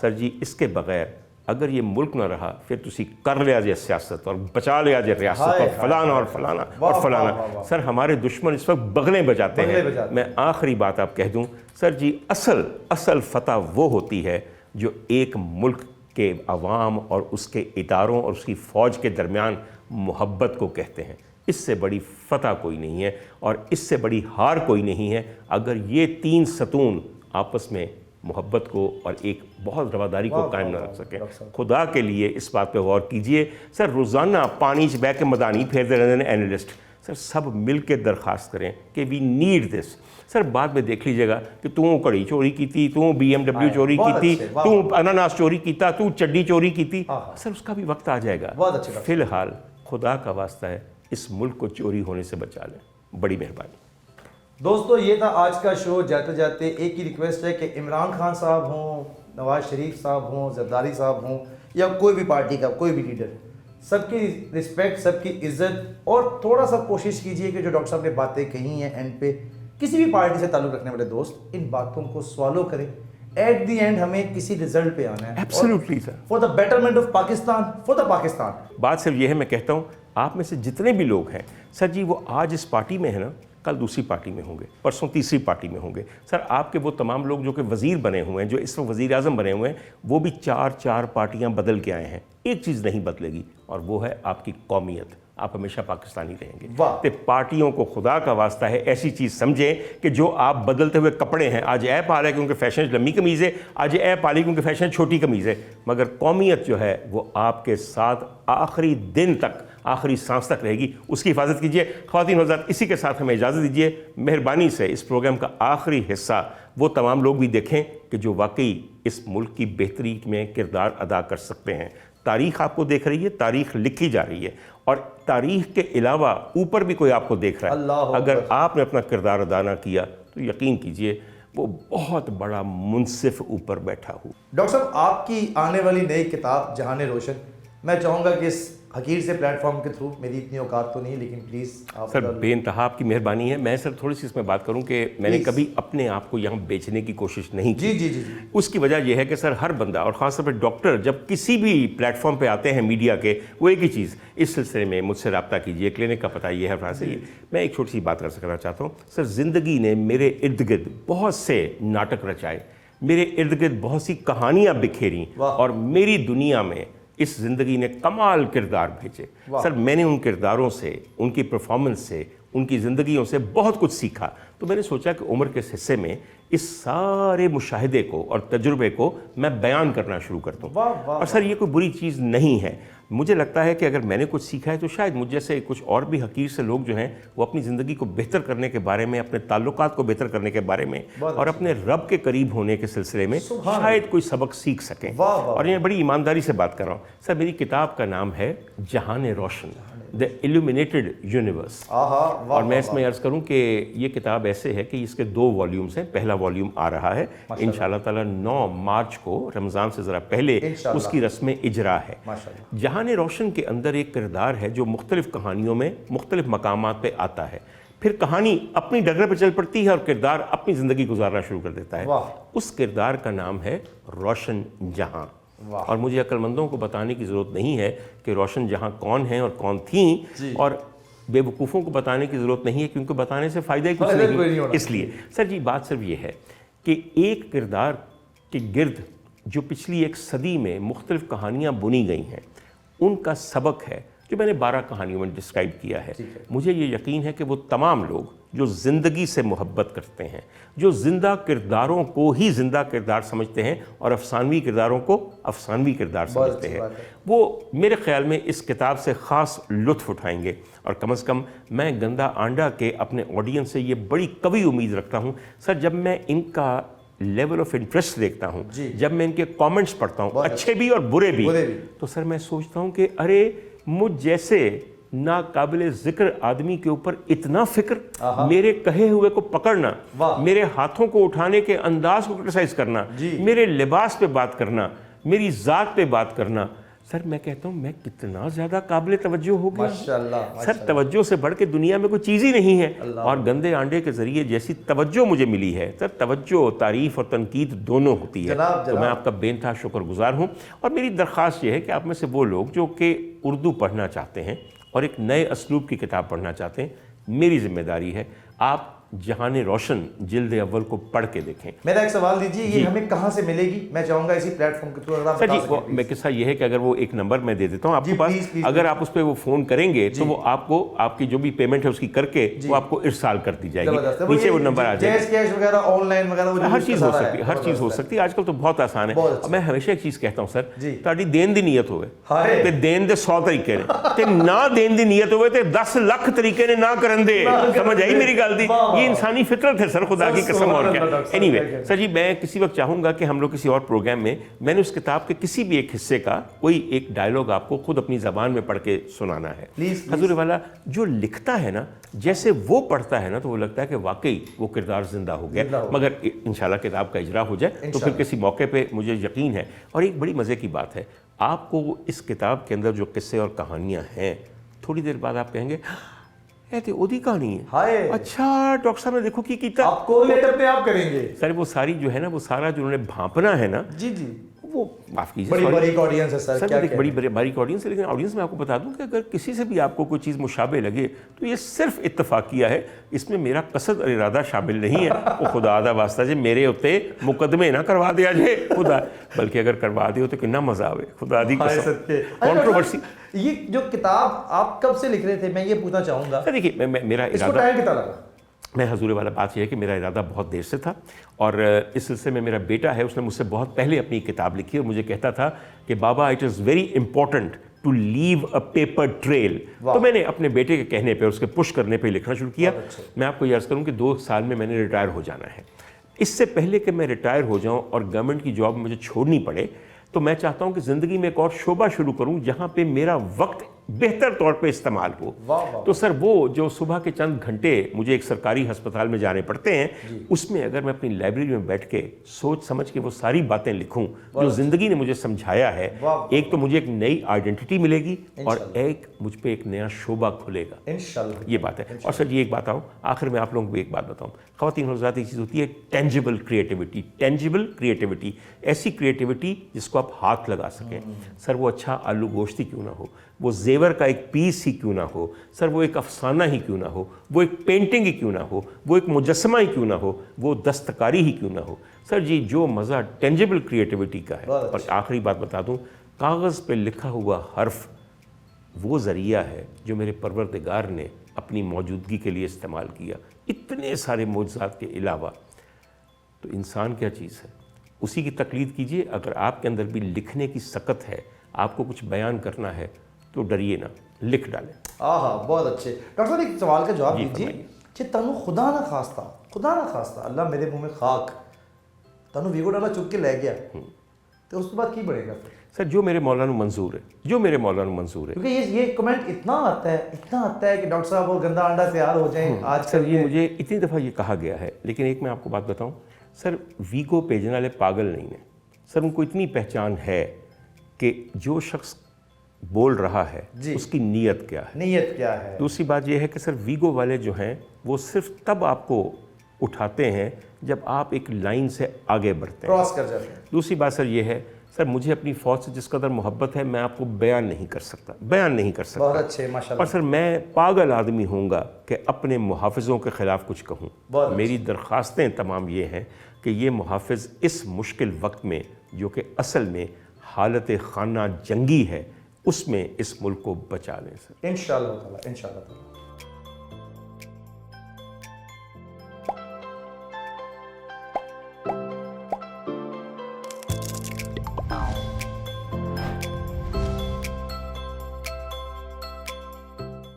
سر جی اس کے بغیر اگر یہ ملک نہ رہا پھر تسی کر لیا جائے سیاست اور بچا لیا جائے ریاست اور فلانا اور فلانا اور فلانا. سر ہمارے دشمن اس وقت بغلیں بجاتے ہیں. میں آخری بات آپ کہہ دوں سر جی، اصل فتح وہ ہوتی ہے جو ایک ملک کے عوام اور اس کے اداروں اور اس کی فوج کے درمیان محبت کو کہتے ہیں. اس سے بڑی فتح کوئی نہیں ہے اور اس سے بڑی ہار کوئی نہیں ہے اگر یہ 3 ستون آپس میں محبت کو اور ایک بہت رواداری کو قائم نہ رکھ سکیں. خدا کے لیے اس بات پہ غور کیجئے. سر روزانہ پانی چ بہ کے مدانی پھیرتے رہتے ہیں اینالسٹ. سر سب مل کے درخواست کریں کہ وی نیڈ دس. سر بعد میں دیکھ لیجیے گا کہ تو کڑی چوری کی، تو BMW چوری کی، تو اناناس چوری کیتا، تو چڈی چوری کی. سر اس کا بھی وقت آ جائے گا. فی الحال خدا کا واسطہ ہے اس ملک کو چوری ہونے سے بچا لیں. بڑی مہربانی. دوستو یہ تھا آج کا شو. جاتے جاتے ایک ہی ریکویسٹ ہے کہ عمران خان صاحب ہوں، نواز شریف صاحب ہوں، زرداری صاحب ہوں، یا کوئی بھی پارٹی کا کوئی بھی لیڈر، سب کی رسپیکٹ، سب کی عزت، اور تھوڑا سا کوشش کیجئے کہ جو ڈاکٹر صاحب نے باتیں کہی ہیں اینڈ پہ، کسی بھی پارٹی سے تعلق رکھنے والے دوست ان باتوں کو سوالو کریں. ایٹ دی اینڈ ہمیں کسی رزلٹ پہ آنا ہے. Absolutely sir. For the betterment of Pakistan, for the Pakistan. بات صرف یہ ہے، میں کہتا ہوں آپ میں سے جتنے بھی لوگ ہیں سر جی، وہ آج اس پارٹی میں ہیں نا، کل دوسری پارٹی میں ہوں گے، پرسوں تیسری پارٹی میں ہوں گے. سر آپ کے وہ تمام لوگ جو کہ وزیر بنے ہوئے ہیں، جو اس وقت وزیر اعظم بنے ہوئے ہیں، وہ بھی 4 پارٹیاں بدل کے آئے ہیں. ایک چیز نہیں بدلے گی اور وہ ہے آپ کی قومیت. آپ ہمیشہ پاکستانی رہیں گے. تو پارٹیوں کو خدا کا واسطہ ہے ایسی چیز سمجھیں کہ جو آپ بدلتے ہوئے کپڑے ہیں، آج ایپ آ رہا ہے کیونکہ فیشن لمبی قمیض ہے، آج ایپ آ رہی کیونکہ فیشن چھوٹی قمیض ہے، مگر قومیت جو ہے وہ آپ کے ساتھ آخری دن تک، آخری سانس تک رہے گی. اس کی حفاظت کیجئے. خواتین و حضرات، اسی کے ساتھ ہمیں اجازت دیجئے. مہربانی سے اس پروگرام کا آخری حصہ وہ تمام لوگ بھی دیکھیں کہ جو واقعی اس ملک کی بہتری میں کردار ادا کر سکتے ہیں. تاریخ آپ کو دیکھ رہی ہے، تاریخ لکھی جا رہی ہے، اور تاریخ کے علاوہ اوپر بھی کوئی آپ کو دیکھ رہا ہے. اگر آپ نے اپنا کردار ادا نہ کیا تو یقین کیجئے وہ بہت بڑا منصف اوپر بیٹھا ہو. ڈاکٹر صاحب، آپ کی آنے والی نئی کتاب جہان روشن، میں چاہوں گا کہ اس حقیر سے پلیٹ فارم کے تھرو، میری اتنی اوقات تو نہیں لیکن پلیز سر بے انتہا آپ کی مہربانی ہے. میں سر تھوڑی سی اس میں بات کروں کہ میں نے کبھی اپنے آپ کو یہاں بیچنے کی کوشش نہیں کی. جی. اس کی وجہ یہ ہے کہ سر ہر بندہ اور خاص طور پہ ڈاکٹر جب کسی بھی پلیٹ فارم پہ آتے ہیں میڈیا کے، وہ ایک ہی چیز، اس سلسلے میں مجھ سے رابطہ کیجیے، کلینک کا پتہ یہ ہے فرانس سے. میں ایک چھوٹی سی بات کر سکنا چاہتا ہوں. سر زندگی نے میرے ارد گرد بہت سے ناٹک رچائے، میرے ارد گرد بہت سی کہانیاں بکھیریں، اور میری دنیا میں اس زندگی نے کمال کردار بھیجے. سر میں نے ان کرداروں سے، ان کی پرفارمنس سے، ان کی زندگیوں سے بہت کچھ سیکھا. تو میں نے سوچا کہ عمر کے اس حصے میں اس سارے مشاہدے کو اور تجربے کو میں بیان کرنا شروع کر دوں. اور سر یہ کوئی بری چیز نہیں ہے. مجھے لگتا ہے کہ اگر میں نے کچھ سیکھا ہے تو شاید مجھ جیسے کچھ اور بھی حقیر سے لوگ جو ہیں وہ اپنی زندگی کو بہتر کرنے کے بارے میں, اپنے تعلقات کو بہتر کرنے کے بارے میں اور اپنے رب کے قریب ہونے کے سلسلے میں شاید کوئی سبق سیکھ سکیں. اور یہ بڑی ایمانداری سے بات کر رہا ہوں. سر میری کتاب کا نام ہے جہان روشن, The Illuminated Universe. اور میں اس میں عرض کروں کہ یہ کتاب ایسے ہے کہ اس کے 2 والیومز ہیں. پہلا والیوم آ رہا ہے انشاءاللہ تعالی 9 مارچ کو, رمضان سے ذرا پہلے اس کی رسم اجرا ہے. جہان روشن کے اندر ایک کردار ہے جو مختلف کہانیوں میں مختلف مقامات پہ آتا ہے. پھر کہانی اپنی ڈگر پہ چل پڑتی ہے اور کردار اپنی زندگی گزارنا شروع کر دیتا ہے. اس کردار کا نام ہے روشن جہاں. اور مجھے عقل مندوں کو بتانے کی ضرورت نہیں ہے کہ روشن جہاں کون ہیں اور کون تھیں, اور بے وقوفوں کو بتانے کی ضرورت نہیں ہے کیونکہ بتانے سے فائدہ ہی کچھ نہیں. اس لیے سر جی بات صرف یہ ہے کہ ایک کردار کے گرد جو پچھلی 1 صدی میں مختلف کہانیاں بنی گئی ہیں ان کا سبق ہے جو میں نے 12 کہانیوں میں ڈسکرائب کیا ہے. مجھے یہ یقین ہے کہ وہ تمام لوگ جو زندگی سے محبت کرتے ہیں, جو زندہ کرداروں کو ہی زندہ کردار سمجھتے ہیں اور افسانوی کرداروں کو افسانوی کردار سمجھتے ہیں, وہ میرے خیال میں اس کتاب سے خاص لطف اٹھائیں گے. اور کم از کم میں گندا آنڈا کے اپنے آڈینس سے یہ بڑی قوی امید رکھتا ہوں سر, جب میں ان کا لیول آف انٹرسٹ دیکھتا ہوں, جب میں ان کے کامنٹس پڑھتا ہوں اچھے بھی اور برے بھی, تو سر میں سوچتا ہوں کہ ارے مجھ جیسے ناقابل ذکر آدمی کے اوپر اتنا فکر, میرے کہے ہوئے کو پکڑنا, میرے ہاتھوں کو اٹھانے کے انداز کو کرٹیسائز کرنا, میرے لباس پہ بات کرنا, میری ذات پہ بات کرنا. سر میں کہتا ہوں میں کتنا زیادہ قابل توجہ ہو گیا. سر توجہ سے بڑھ کے دنیا میں کوئی چیز ہی نہیں ہے. اور گندے آنڈے کے ذریعے جیسی توجہ مجھے ملی ہے سر, توجہ تعریف اور تنقید دونوں ہوتی ہے. تو میں آپ کا بے انتہا شکر گزار ہوں. اور میری درخواست یہ ہے کہ آپ میں سے وہ لوگ جو کہ اردو پڑھنا چاہتے ہیں اور ایک نئے اسلوب کی کتاب پڑھنا چاہتے ہیں, میری ذمہ داری ہے آپ جہان روشن جلد اول کو پڑھ کے دیکھیں. میرا ایک سوال دیجیے, یہ ہمیں کہاں سے ملے گی؟ میں چاہوں گا اسی پلیٹ فارم کے تھرو اگر آپ سر جی میں قصہ یہ ہے کہ اگر وہ ایک نمبر میں دے دیتا ہوں آپ کے پاس, اگر آپ اس پہ وہ فون کریں گے تو وہ آپ کو آپ کی جو بھی پیمنٹ ہے اس کی کر کے وہ آپ کو ارسال کر دی جائے گی. نیچے وہ نمبر آ جائے گا. کیش وغیرہ آن لائن وغیرہ ہر چیز ہو سکتی ہے, ہر چیز ہو سکتی ہے. آج کل تو بہت آسان ہے. میں ہمیشہ ایک چیز کہتا ہوں سر, تاری دین دی نیت ہوئے تے دین دے 100 طریقے نے, تے نہ دین دی نیت ہوئے تے 10 لاکھ طریقے نے نہ کرن دے. سمجھ آئی میری گل دی؟ یہ انسانی فطرت ہے سر, خدا کی قسم. اور کیا. اینی وے سر جی میں کسی وقت چاہوں گا کہ ہم لوگ کسی اور پروگرام میں نے اس کتاب کے کسی بھی ایک حصے کا کوئی ایک ڈائلاگ آپ کو خود اپنی زبان میں پڑھ کے سنانا ہے. حضور والا جو لکھتا ہے نا, جیسے وہ پڑھتا ہے نا تو وہ لگتا ہے کہ واقعی وہ کردار زندہ ہو گیا. مگر انشاءاللہ کتاب کا اجرا ہو جائے تو پھر کسی موقع پہ مجھے یقین ہے. اور ایک بڑی مزے کی بات ہے, آپ کو اس کتاب کے اندر جو قصے اور کہانیاں ہیں تھوڑی دیر بعد آپ کہیں گے اودی کہانی ہے, اچھا ڈاکٹر صاحب نے دیکھو کی کیتا, آپ کو لیٹر پہ آپ کریں گے سر. وہ ساری جو ہے نا, وہ سارا جو انہوں نے بھانپنا ہے نا, جی وہ معاف کیجیے بڑی باریک آڈینس ہے سر, بڑی باریک آڈینس ہے. لیکن آڈینس میں آپ کو بتا دوں کہ اگر کسی سے بھی آپ کو کوئی چیز مشابہ لگے تو یہ صرف اتفاقیہ ہے, اس میں میرا قصد اور ارادہ شامل نہیں ہے. وہ خدا دا واسطہ جی میرے اتنے مقدمے نہ کروا دیا جائے خدا, بلکہ اگر کروا دیو تو کتنا مزہ آئے خدا دی قسم. کنٹروورسی. یہ جو کتاب آپ کب سے لکھ رہے تھے, میں یہ پوچھنا چاہوں گا. دیکھیے میرا ارادہ ٹائم کتنا لگا؟ میں حضور والا بات یہ ہے کہ میرا ارادہ بہت دیر سے تھا, اور اس سلسلے میں میرا بیٹا ہے, اس نے مجھ سے بہت پہلے اپنی کتاب لکھی اور مجھے کہتا تھا کہ بابا it is very important to leave a paper trail. تو میں نے اپنے بیٹے کے کہنے پہ, اس کے پش کرنے پہ لکھنا شروع کیا. میں آپ کو یہ عرض کروں کہ 2 سال میں نے ریٹائر ہو جانا ہے. اس سے پہلے کہ میں ریٹائر ہو جاؤں اور گورنمنٹ کی جاب مجھے چھوڑنی پڑے, تو میں چاہتا ہوں کہ زندگی میں ایک اور شعبہ شروع کروں جہاں پہ میرا وقت بہتر طور پہ استعمال ہو. تو سر وہ جو صبح کے چند گھنٹے مجھے ایک سرکاری ہسپتال میں جانے پڑتے ہیں, اس میں اگر میں اپنی لائبریری میں بیٹھ کے سوچ سمجھ کے وہ ساری باتیں لکھوں جو زندگی نے مجھے سمجھایا ہے, ایک تو مجھے ایک نئی آئیڈینٹی ملے گی اور ایک مجھ پہ ایک نیا شعبہ کھلے گا. یہ بات ہے. اور سر یہ ایک بات آؤں آخر میں آپ لوگوں کو ایک بات بتاؤں, خواتین اور حضرات, ایک چیز ہوتی ہے ٹینجیبل کریٹیوٹی. ٹینجیبل کریٹیوٹی ایسی کریٹیوٹی جس کو آپ ہاتھ لگا سکیں. سر وہ اچھا آلو گوشت ہی کیوں نہ ہو, وہ زیور کا ایک پیس ہی کیوں نہ ہو, سر وہ ایک افسانہ ہی کیوں نہ ہو, وہ ایک پینٹنگ ہی کیوں نہ ہو, وہ ایک مجسمہ ہی کیوں نہ ہو, وہ دستکاری ہی کیوں نہ ہو. سر جی جو مزہ ٹینجیبل کریٹیوٹی کا ہے. اور آخری بات بتا دوں, کاغذ پہ لکھا ہوا حرف وہ ذریعہ ہے جو میرے پروردگار نے اپنی موجودگی کے لیے استعمال کیا، اتنے سارے معجزات کے علاوہ۔ تو انسان کیا چیز ہے، اسی کی تقلید کیجئے۔ اگر آپ کے اندر بھی لکھنے کی سکت ہے، آپ کو کچھ بیان کرنا ہے تو ڈریے نہ، لکھ ڈالیں۔ ہاں بہت اچھے ڈاکٹر صاحب، ایک سوال کا جواب دیجیے کہ تنو خدا نہ خواستہ اللہ میرے منہ میں خاک، تنو ویگو ڈالا چک کے لے گیا تو اس کے بعد کی بڑھے گا؟ سر جو میرے مولا نو منظور ہے، جو میرے مولا نو منظور ہے۔ کیونکہ یہ کمنٹ اتنا آتا ہے کہ ڈاکٹر صاحب وہ گندا انڈا تیار ہو جائیں آج سر کل۔ یہ مجھے اتنی دفعہ یہ کہا گیا ہے، لیکن ایک میں آپ کو بات بتاؤں سر، ویگو پیجنے والے پاگل نہیں ہیں سر، ان کو اتنی پہچان ہے کہ جو شخص بول رہا ہے اس کی نیت کیا ہے، نیت کیا ہے۔ دوسری بات یہ ہے کہ سر ویگو والے جو ہیں وہ صرف تب آپ کو اٹھاتے ہیں جب آپ ایک لائن سے آگے بڑھتے ہیں، کراس کر جاتے ہیں۔ دوسری بات سر یہ ہے، سر مجھے اپنی فوج سے جس قدر محبت ہے میں آپ کو بیان نہیں کر سکتا۔ بہت اچھے ماشاء اور اللہ۔ سر میں پاگل آدمی ہوں گا کہ اپنے محافظوں کے خلاف کچھ کہوں۔ میری درخواستیں تمام یہ ہیں کہ یہ محافظ اس مشکل وقت میں، جو کہ اصل میں حالت خانہ جنگی ہے، اس میں اس ملک کو بچا لیں سر۔ انشاءاللہ تعالیٰ، انشاءاللہ تعالیٰ۔